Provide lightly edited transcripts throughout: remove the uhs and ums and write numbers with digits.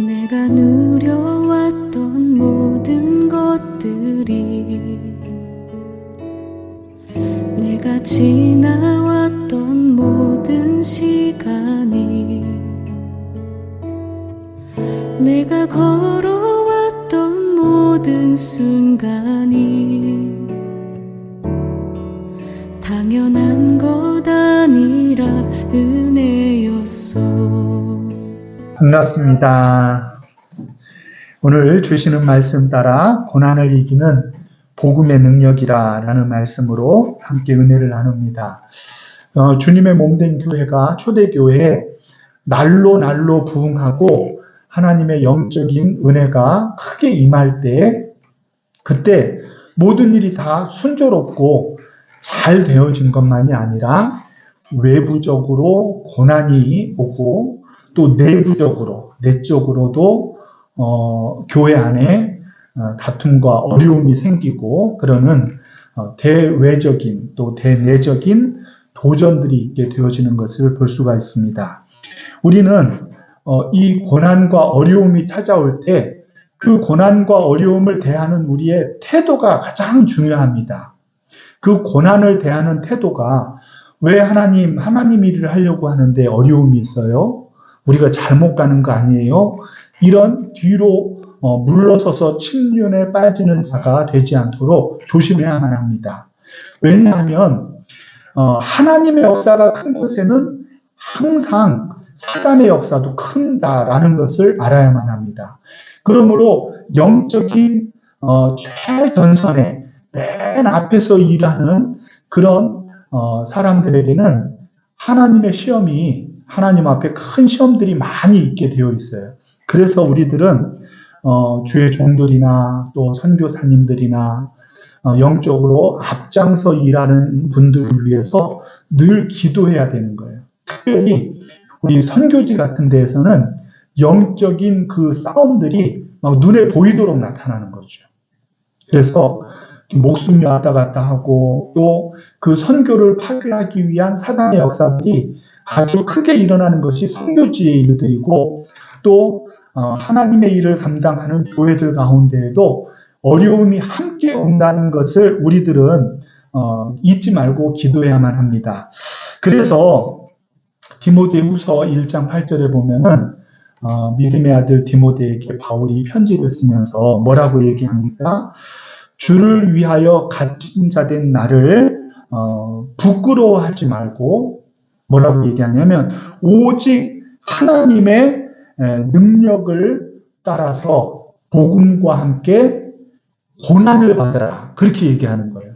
내가 누려왔던 모든 것들이, 내가 지나왔던 모든 시간이, 내가 걸어왔던 모든 순간이 당연한 것 아니라 은혜였소. 반갑습니다. 오늘 주시는 말씀 따라 고난을 이기는 복음의 능력이라 라는 말씀으로 함께 은혜를 나눕니다. 주님의 몸된 교회가 초대교회에 날로 부흥하고 하나님의 영적인 은혜가 크게 임할 때, 그때 모든 일이 다 순조롭고 잘 되어진 것만이 아니라 외부적으로 고난이 오고 또 내적으로도 교회 안에 다툼과 어려움이 생기고 그러는 대외적인 또 대내적인 도전들이 있게 되어지는 것을 볼 수가 있습니다. 우리는 이 고난과 어려움이 찾아올 때 그 고난과 어려움을 대하는 우리의 태도가 가장 중요합니다. 그 고난을 대하는 태도가 왜 하나님 일을 하려고 하는데 어려움이 있어요? 우리가 잘못 가는 거 아니에요? 이런 뒤로 물러서서 침륜에 빠지는 자가 되지 않도록 조심해야만 합니다. 왜냐하면 하나님의 역사가 큰 곳에는 항상 사단의 역사도 큰다라는 것을 알아야만 합니다. 그러므로 영적인 최전선에 맨 앞에서 일하는 그런 사람들에게는 하나님의 시험이, 하나님 앞에 큰 시험들이 많이 있게 되어 있어요. 그래서 우리들은 주의 종들이나 또 선교사님들이나 영적으로 앞장서 일하는 분들을 위해서 늘 기도해야 되는 거예요. 특별히 우리 선교지 같은 데에서는 영적인 그 싸움들이 막 눈에 보이도록 나타나는 거죠. 그래서 목숨이 왔다 갔다 하고 또 그 선교를 파괴하기 위한 사단의 역사들이 아주 크게 일어나는 것이 선교지의 일들이고, 또 하나님의 일을 감당하는 교회들 가운데에도 어려움이 함께 온다는 것을 우리들은 잊지 말고 기도해야만 합니다. 그래서 디모데후서 1장 8절에 보면은 믿음의 아들 디모데에게 바울이 편지를 쓰면서 뭐라고 얘기합니까? 주를 위하여 갇힌 자 된 나를 부끄러워하지 말고 뭐라고 얘기하냐면 오직 하나님의 능력을 따라서 복음과 함께 고난을 받으라, 그렇게 얘기하는 거예요.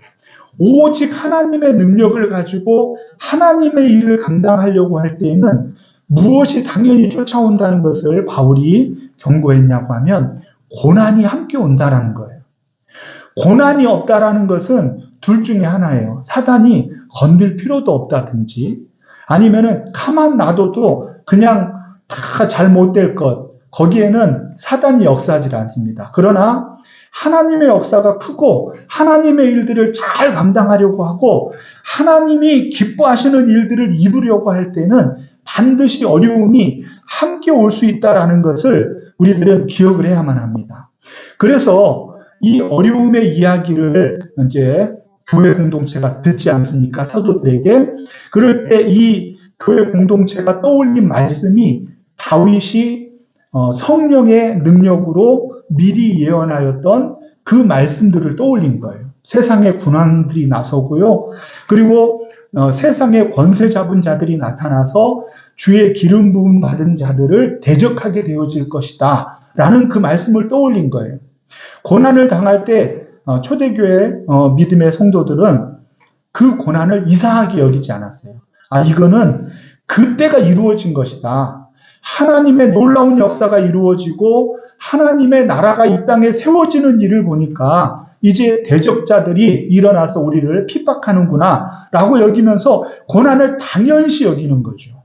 오직 하나님의 능력을 가지고 하나님의 일을 감당하려고 할 때에는 무엇이 당연히 쫓아온다는 것을 바울이 경고했냐고 하면 고난이 함께 온다라는 거예요. 고난이 없다라는 것은 둘 중에 하나예요. 사단이 건들 필요도 없다든지, 아니면은 가만 놔둬도 그냥 다 잘못될 것, 거기에는 사단이 역사하지 않습니다. 그러나 하나님의 역사가 크고 하나님의 일들을 잘 감당하려고 하고 하나님이 기뻐하시는 일들을 이루려고 할 때는 반드시 어려움이 함께 올 수 있다는 것을 우리들은 기억을 해야만 합니다. 그래서 이 어려움의 이야기를 이제 교회 공동체가 듣지 않습니까? 사도들에게. 그럴 때 이 교회 공동체가 떠올린 말씀이 다윗이 성령의 능력으로 미리 예언하였던 그 말씀들을 떠올린 거예요. 세상에 군왕들이 나서고요. 그리고 세상에 권세 잡은 자들이 나타나서 주의 기름 부음 받은 자들을 대적하게 되어질 것이다 라는 그 말씀을 떠올린 거예요. 고난을 당할 때 초대교회 믿음의 성도들은 그 고난을 이상하게 여기지 않았어요. 이거는 그때가 이루어진 것이다. 하나님의 놀라운 역사가 이루어지고 하나님의 나라가 이 땅에 세워지는 일을 보니까 이제 대적자들이 일어나서 우리를 핍박하는구나 라고 여기면서 고난을 당연시 여기는 거죠.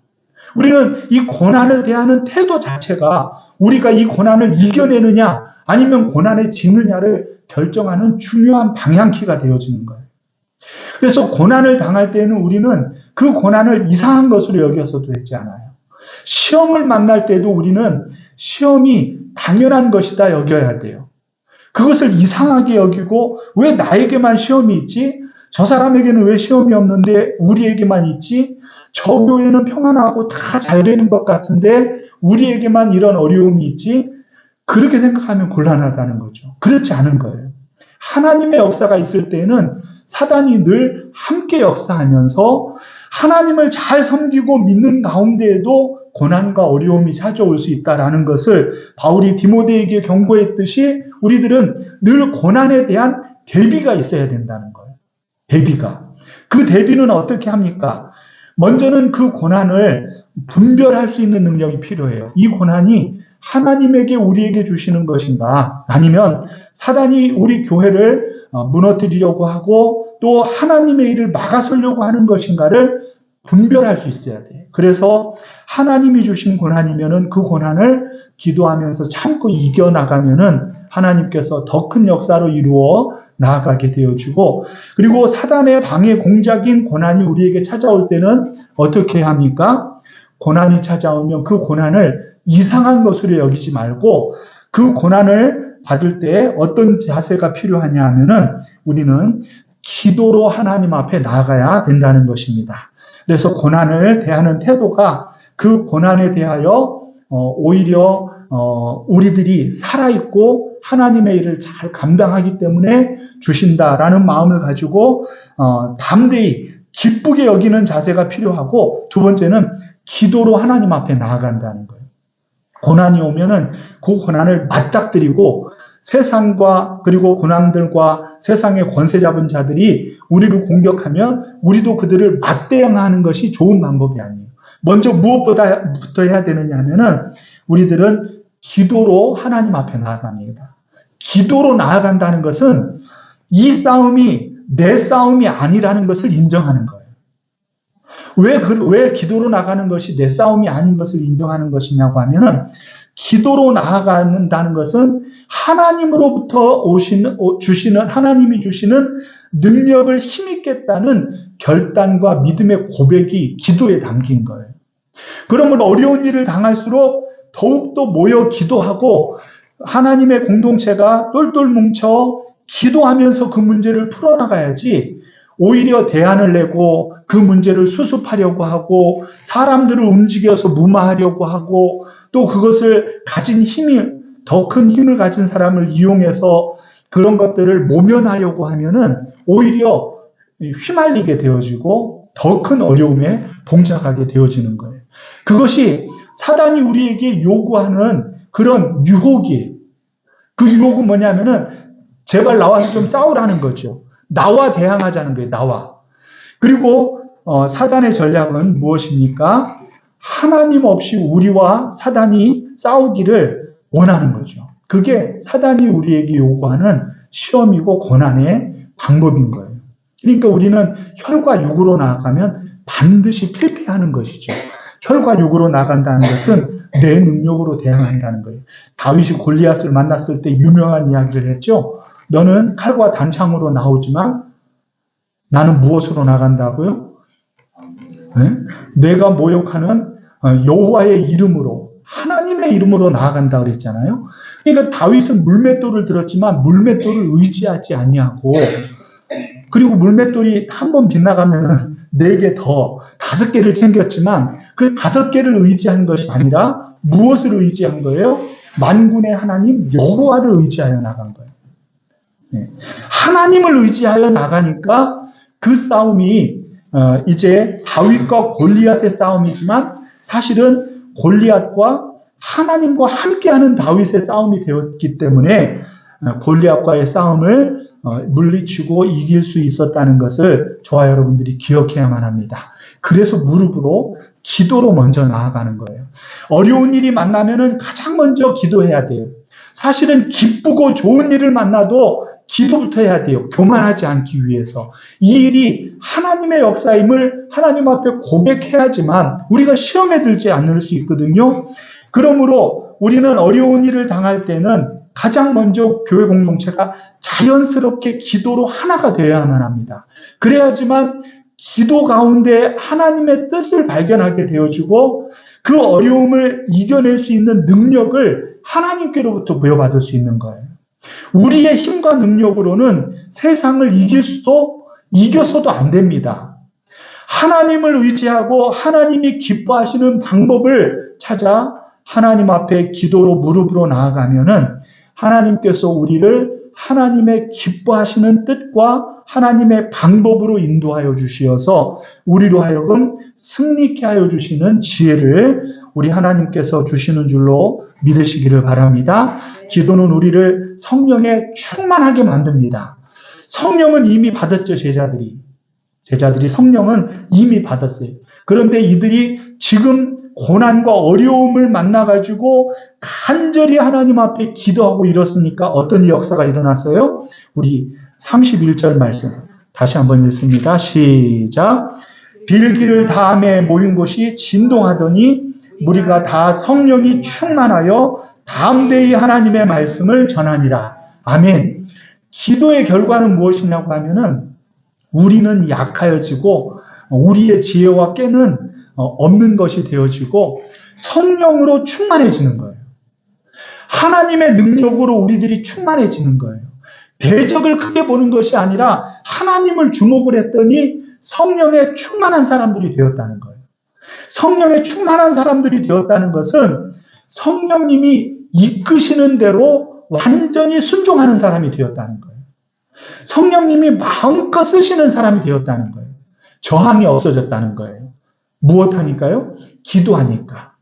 우리는 이 고난을 대하는 태도 자체가 우리가 이 고난을 이겨내느냐 아니면 고난에 지느냐를 결정하는 중요한 방향키가 되어지는 거예요. 그래서 고난을 당할 때는 우리는 그 고난을 이상한 것으로 여겨서도 되지 않아요. 시험을 만날 때도 우리는 시험이 당연한 것이다 여겨야 돼요. 그것을 이상하게 여기고 왜 나에게만 시험이 있지? 저 사람에게는 왜 시험이 없는데 우리에게만 있지? 저 교회는 평안하고 다 잘 되는 것 같은데 우리에게만 이런 어려움이 있지? 그렇게 생각하면 곤란하다는 거죠. 그렇지 않은 거예요. 하나님의 역사가 있을 때는 사단이 늘 함께 역사하면서 하나님을 잘 섬기고 믿는 가운데에도 고난과 어려움이 찾아올 수 있다는 것을 바울이 디모데에게 경고했듯이 우리들은 늘 고난에 대한 대비가 있어야 된다는 거예요. 대비가. 그 대비는 어떻게 합니까? 먼저는 그 고난을 분별할 수 있는 능력이 필요해요. 이 고난이 하나님에게 우리에게 주시는 것인가? 아니면 사단이 우리 교회를 무너뜨리려고 하고 또 하나님의 일을 막아서려고 하는 것인가를 분별할 수 있어야 돼요. 그래서 하나님이 주신 고난이면은 그 고난을 기도하면서 참고 이겨나가면은 하나님께서 더 큰 역사로 이루어 나아가게 되어주고, 그리고 사단의 방해 공작인 고난이 우리에게 찾아올 때는 어떻게 합니까? 고난이 찾아오면 그 고난을 이상한 것으로 여기지 말고 그 고난을 받을 때 어떤 자세가 필요하냐 하면은 우리는 기도로 하나님 앞에 나아가야 된다는 것입니다. 그래서 고난을 대하는 태도가 그 고난에 대하여 오히려 우리들이 살아있고 하나님의 일을 잘 감당하기 때문에 주신다라는 마음을 가지고 담대히 기쁘게 여기는 자세가 필요하고, 두 번째는 기도로 하나님 앞에 나아간다는 거예요. 고난이 오면은 그 고난을 맞닥뜨리고 세상과 그리고 고난들과 세상의 권세 잡은 자들이 우리를 공격하면 우리도 그들을 맞대응하는 것이 좋은 방법이 아니에요. 먼저 무엇보다부터 해야 되느냐 하면은 우리들은 기도로 하나님 앞에 나아갑니다. 기도로 나아간다는 것은 이 싸움이 내 싸움이 아니라는 것을 인정하는 거예요. 왜 기도로 나가는 것이 내 싸움이 아닌 것을 인정하는 것이냐고 하면은, 기도로 나아간다는 것은 하나님으로부터 하나님이 주시는 능력을 힘입겠다는 결단과 믿음의 고백이 기도에 담긴 거예요. 그러면 어려운 일을 당할수록 더욱더 모여 기도하고 하나님의 공동체가 똘똘 뭉쳐 기도하면서 그 문제를 풀어나가야지, 오히려 대안을 내고 그 문제를 수습하려고 하고 사람들을 움직여서 무마하려고 하고 또 그것을 가진 더 큰 힘을 가진 사람을 이용해서 그런 것들을 모면하려고 하면은 오히려 휘말리게 되어지고 더 큰 어려움에 봉착하게 되어지는 거예요. 그것이 사단이 우리에게 요구하는 그런 유혹이에요. 그 유혹은 뭐냐면은 제발 나와서 좀 싸우라는 거죠. 나와 대항하자는 거예요. 나와. 그리고 사단의 전략은 무엇입니까? 하나님 없이 우리와 사단이 싸우기를 원하는 거죠. 그게 사단이 우리에게 요구하는 시험이고 고난의 방법인 거예요. 그러니까 우리는 혈과 육으로 나아가면 반드시 필패하는 것이죠. 혈과 육으로 나간다는 것은 내 능력으로 대항한다는 거예요. 다윗이 골리앗을 만났을 때 유명한 이야기를 했죠. 너는 칼과 단창으로 나오지만 나는 무엇으로 나간다고요? 네? 내가 모욕하는 여호와의 이름으로, 하나님의 이름으로 나아간다 그랬잖아요. 그러니까 다윗은 물맷돌을 들었지만 물맷돌을 의지하지 아니하고, 그리고 물맷돌이 한 번 빗나가면 4개 더 5개를 챙겼지만 그 5개를 의지한 것이 아니라 무엇을 의지한 거예요? 만군의 하나님 여호와를 의지하여 나간 거예요. 하나님을 의지하여 나가니까 그 싸움이 이제 다윗과 골리앗의 싸움이지만 사실은 골리앗과 하나님과 함께하는 다윗의 싸움이 되었기 때문에 골리앗과의 싸움을 물리치고 이길 수 있었다는 것을 저와 여러분들이 기억해야만 합니다. 그래서 무릎으로 기도로 먼저 나아가는 거예요. 어려운 일이 만나면은 가장 먼저 기도해야 돼요. 사실은 기쁘고 좋은 일을 만나도 기도부터 해야 돼요. 교만하지 않기 위해서. 이 일이 하나님의 역사임을 하나님 앞에 고백해야지만 우리가 시험에 들지 않을 수 있거든요. 그러므로 우리는 어려운 일을 당할 때는 가장 먼저 교회 공동체가 자연스럽게 기도로 하나가 되어야만 합니다. 그래야지만 기도 가운데 하나님의 뜻을 발견하게 되어주고 그 어려움을 이겨낼 수 있는 능력을 하나님께로부터 부여받을 수 있는 거예요. 우리의 힘과 능력으로는 세상을 이겨서도 안 됩니다. 하나님을 의지하고 하나님이 기뻐하시는 방법을 찾아 하나님 앞에 기도로 무릎으로 나아가면은 하나님께서 우리를 하나님의 기뻐하시는 뜻과 하나님의 방법으로 인도하여 주시어서 우리로 하여금 승리케 하여 주시는 지혜를 우리 하나님께서 주시는 줄로 믿으시기를 바랍니다. 기도는 우리를 성령에 충만하게 만듭니다. 성령은 이미 받았죠, 제자들이 성령은 이미 받았어요. 그런데 이들이 지금 고난과 어려움을 만나가지고 간절히 하나님 앞에 기도하고 이렇습니까? 어떤 역사가 일어났어요? 우리 31절 말씀 다시 한번 읽습니다. 시작. 빌기를 다함에 모인 곳이 진동하더니 무리가 다 성령이 충만하여 담대히 하나님의 말씀을 전하니라. 아멘. 기도의 결과는 무엇이냐고 하면은 우리는 약하여지고 우리의 지혜와 깨는 없는 것이 되어지고 성령으로 충만해지는 거예요. 하나님의 능력으로 우리들이 충만해지는 거예요. 대적을 크게 보는 것이 아니라 하나님을 주목을 했더니 성령에 충만한 사람들이 되었다는 거예요. 성령에 충만한 사람들이 되었다는 것은 성령님이 이끄시는 대로 완전히 순종하는 사람이 되었다는 거예요. 성령님이 마음껏 쓰시는 사람이 되었다는 거예요. 저항이 없어졌다는 거예요. 무엇하니까요? 기도하니까.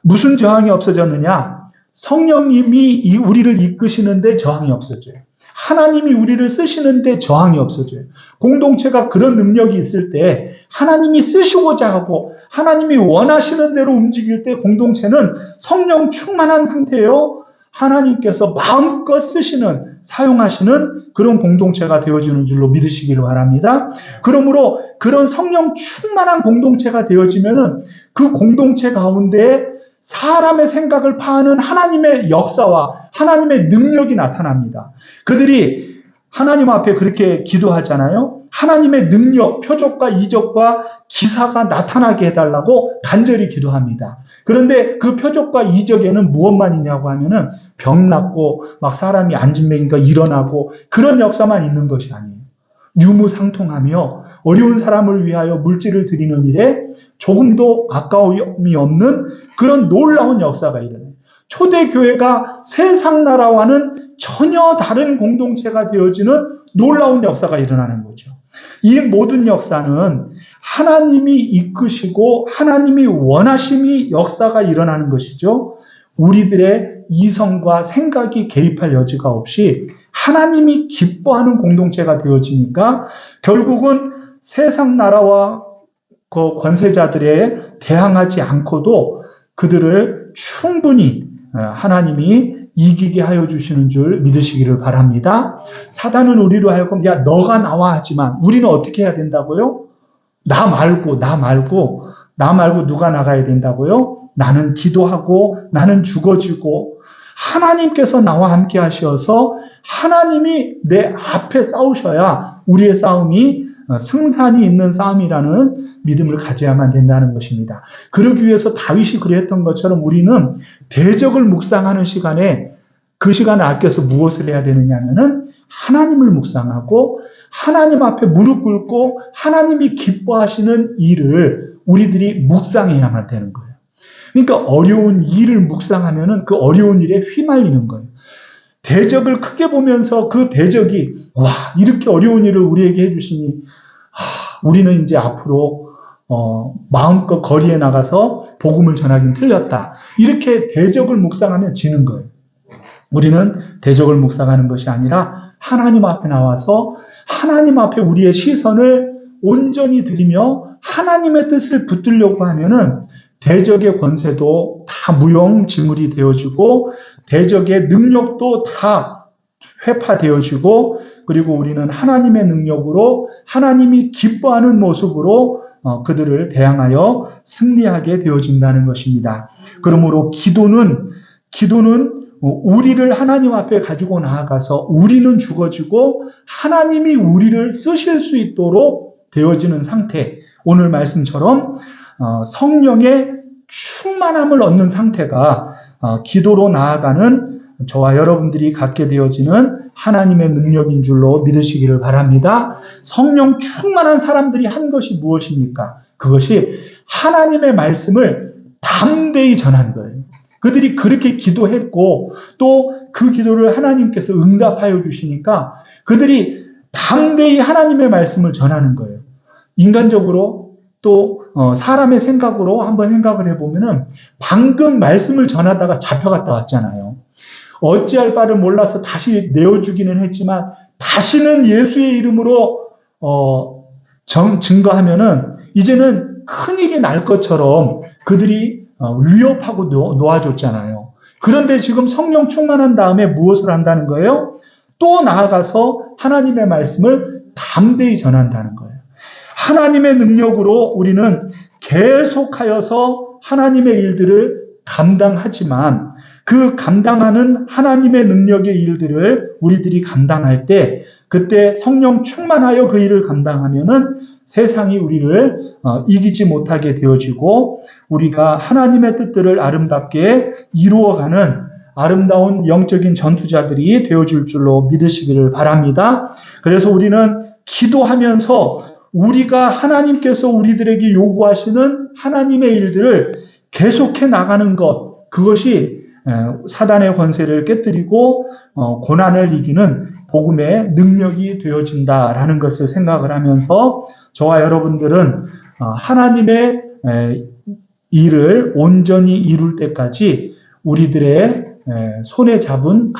무슨 저항이 없어졌느냐? 성령님이 우리를 이끄시는데 저항이 없어져요. 하나님이 우리를 쓰시는데 저항이 없어져요. 공동체가 그런 능력이 있을 때 하나님이 쓰시고자 하고 하나님이 원하시는 대로 움직일 때 공동체는 성령 충만한 상태예요. 하나님께서 마음껏 쓰시는, 사용하시는 그런 공동체가 되어지는 줄로 믿으시기를 바랍니다. 그러므로 그런 성령 충만한 공동체가 되어지면은 그 공동체 가운데 사람의 생각을 파하는 하나님의 역사와 하나님의 능력이 나타납니다. 그들이 하나님 앞에 그렇게 기도하잖아요. 하나님의 능력, 표적과 이적과 기사가 나타나게 해달라고 간절히 기도합니다. 그런데 그 표적과 이적에는 무엇만 있냐고 하면은 병 낫고 막 사람이 앉은뱅이가 일어나고 그런 역사만 있는 것이 아니에요. 유무상통하며 어려운 사람을 위하여 물질을 드리는 일에 조금도 아까움이 없는 그런 놀라운 역사가 일어나요. 초대교회가 세상 나라와는 전혀 다른 공동체가 되어지는 놀라운 역사가 일어나는 거죠. 이 모든 역사는 하나님이 이끄시고 하나님이 원하심이 역사가 일어나는 것이죠. 우리들의 이성과 생각이 개입할 여지가 없이 하나님이 기뻐하는 공동체가 되어지니까 결국은 세상 나라와 그 권세자들에 대항하지 않고도 그들을 충분히 하나님이 이기게 하여 주시는 줄 믿으시기를 바랍니다. 사단은 우리로 하여금 야 너가 나와 하지만 우리는 어떻게 해야 된다고요? 나 말고 누가 나가야 된다고요? 나는 기도하고 나는 죽어지고 하나님께서 나와 함께 하셔서 하나님이 내 앞에 싸우셔야 우리의 싸움이 승산이 있는 싸움이라는 믿음을 가져야만 된다는 것입니다. 그러기 위해서 다윗이 그랬던 것처럼 우리는 대적을 묵상하는 시간에 그 시간을 아껴서 무엇을 해야 되느냐 하면은 하나님을 묵상하고 하나님 앞에 무릎 꿇고 하나님이 기뻐하시는 일을 우리들이 묵상해야만 되는 거예요. 그러니까 어려운 일을 묵상하면은 그 어려운 일에 휘말리는 거예요. 대적을 크게 보면서 그 대적이 와 이렇게 어려운 일을 우리에게 해주시니 우리는 이제 앞으로 마음껏 거리에 나가서 복음을 전하긴 틀렸다. 이렇게 대적을 묵상하면 지는 거예요. 우리는 대적을 묵상하는 것이 아니라 하나님 앞에 나와서 하나님 앞에 우리의 시선을 온전히 들이며 하나님의 뜻을 붙들려고 하면은 대적의 권세도 다 무용지물이 되어지고 대적의 능력도 다 회파되어지고 그리고 우리는 하나님의 능력으로 하나님이 기뻐하는 모습으로 그들을 대항하여 승리하게 되어진다는 것입니다. 그러므로 기도는 우리를 하나님 앞에 가지고 나아가서 우리는 죽어지고 하나님이 우리를 쓰실 수 있도록 되어지는 상태. 오늘 말씀처럼 성령에 충만함을 얻는 상태가 기도로 나아가는 저와 여러분들이 갖게 되어지는 하나님의 능력인 줄로 믿으시기를 바랍니다. 성령 충만한 사람들이 한 것이 무엇입니까? 그것이 하나님의 말씀을 담대히 전한 거예요. 그들이 그렇게 기도했고 또 그 기도를 하나님께서 응답하여 주시니까 그들이 담대히 하나님의 말씀을 전하는 거예요. 인간적으로 또 사람의 생각으로 한번 생각을 해보면은 방금 말씀을 전하다가 잡혀갔다 왔잖아요. 어찌할 바를 몰라서 다시 내어주기는 했지만 다시는 예수의 이름으로 증거하면은 이제는 큰일이 날 것처럼 그들이 위협하고 놓아줬잖아요. 그런데 지금 성령 충만한 다음에 무엇을 한다는 거예요? 또 나아가서 하나님의 말씀을 담대히 전한다는 거예요. 하나님의 능력으로 우리는 계속하여서 하나님의 일들을 감당하지만 그 감당하는 하나님의 능력의 일들을 우리들이 감당할 때 그때 성령 충만하여 그 일을 감당하면은 세상이 우리를 이기지 못하게 되어지고 우리가 하나님의 뜻들을 아름답게 이루어가는 아름다운 영적인 전투자들이 되어줄 줄로 믿으시기를 바랍니다. 그래서 우리는 기도하면서 우리가 하나님께서 우리들에게 요구하시는 하나님의 일들을 계속해 나가는 것, 그것이 사단의 권세를 깨뜨리고 고난을 이기는 복음의 능력이 되어진다라는 것을 생각을 하면서 저와 여러분들은 하나님의 일을 온전히 이룰 때까지 우리들의 손에 잡은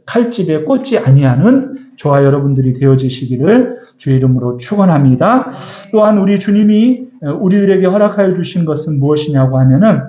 칼집에 꽂지 아니하는 저와 여러분들이 되어지시기를 주의 이름으로 축원합니다. 또한 우리 주님이 우리들에게 허락하여 주신 것은 무엇이냐고 하면은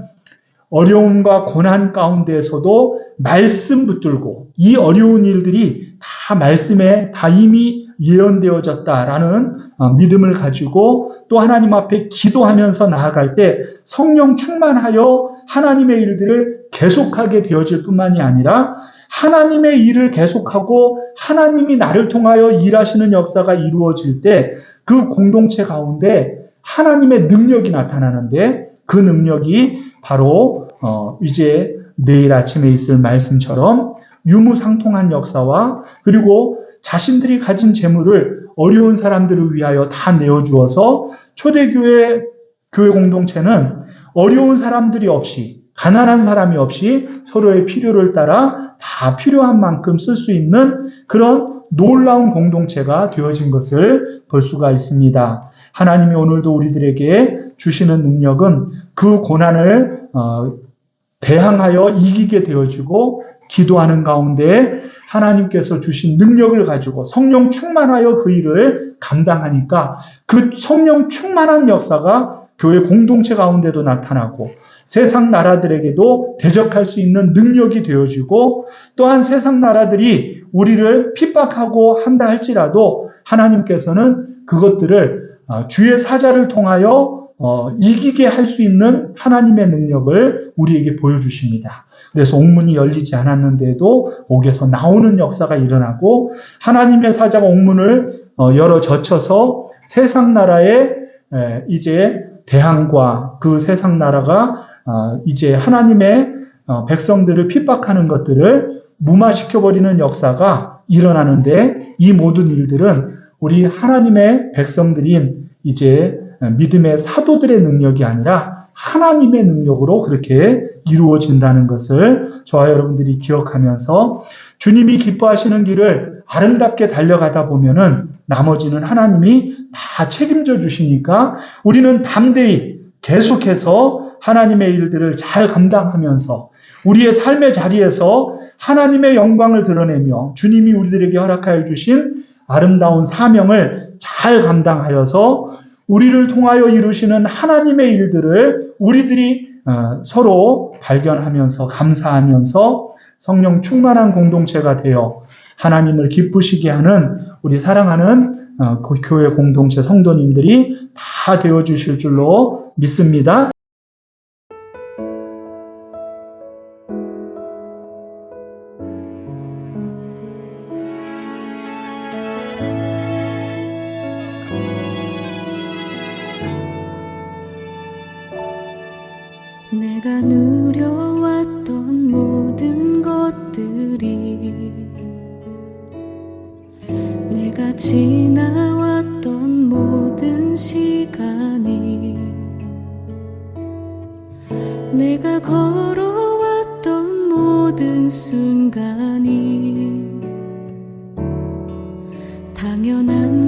어려움과 고난 가운데에서도 말씀 붙들고 이 어려운 일들이 다 말씀에 다 이미 예언되어졌다라는 믿음을 가지고 또 하나님 앞에 기도하면서 나아갈 때 성령 충만하여 하나님의 일들을 계속하게 되어질 뿐만이 아니라 하나님의 일을 계속하고 하나님이 나를 통하여 일하시는 역사가 이루어질 때 그 공동체 가운데 하나님의 능력이 나타나는데 그 능력이 바로 이제 내일 아침에 있을 말씀처럼 유무상통한 역사와 그리고 자신들이 가진 재물을 어려운 사람들을 위하여 다 내어주어서 초대교회 교회 공동체는 어려운 사람들이 없이 가난한 사람이 없이 서로의 필요를 따라 다 필요한 만큼 쓸 수 있는 그런 놀라운 공동체가 되어진 것을 볼 수가 있습니다. 하나님이 오늘도 우리들에게 주시는 능력은 그 고난을 대항하여 이기게 되어지고 기도하는 가운데 하나님께서 주신 능력을 가지고 성령 충만하여 그 일을 감당하니까 그 성령 충만한 역사가 교회 공동체 가운데도 나타나고 세상 나라들에게도 대적할 수 있는 능력이 되어지고 또한 세상 나라들이 우리를 핍박하고 한다 할지라도 하나님께서는 그것들을 주의 사자를 통하여 이기게 할 수 있는 하나님의 능력을 우리에게 보여주십니다. 그래서 옥문이 열리지 않았는데도 옥에서 나오는 역사가 일어나고 하나님의 사자가 옥문을 열어 젖혀서 세상 나라의 이제 대항과 그 세상 나라가 이제 하나님의 백성들을 핍박하는 것들을 무마시켜버리는 역사가 일어나는데 이 모든 일들은 우리 하나님의 백성들인 이제 믿음의 사도들의 능력이 아니라 하나님의 능력으로 그렇게 이루어진다는 것을 저와 여러분들이 기억하면서 주님이 기뻐하시는 길을 아름답게 달려가다 보면은 나머지는 하나님이 다 책임져 주시니까 우리는 담대히 계속해서 하나님의 일들을 잘 감당하면서 우리의 삶의 자리에서 하나님의 영광을 드러내며 주님이 우리들에게 허락하여 주신 아름다운 사명을 잘 감당하여서 우리를 통하여 이루시는 하나님의 일들을 우리들이 서로 발견하면서 감사하면서 성령 충만한 공동체가 되어 하나님을 기쁘시게 하는 우리 사랑하는 교회 공동체 성도님들이 다 되어주실 줄로 믿습니다. 내 지나왔던 모든 시간이 내가 걸어왔던 모든 순간이 당연한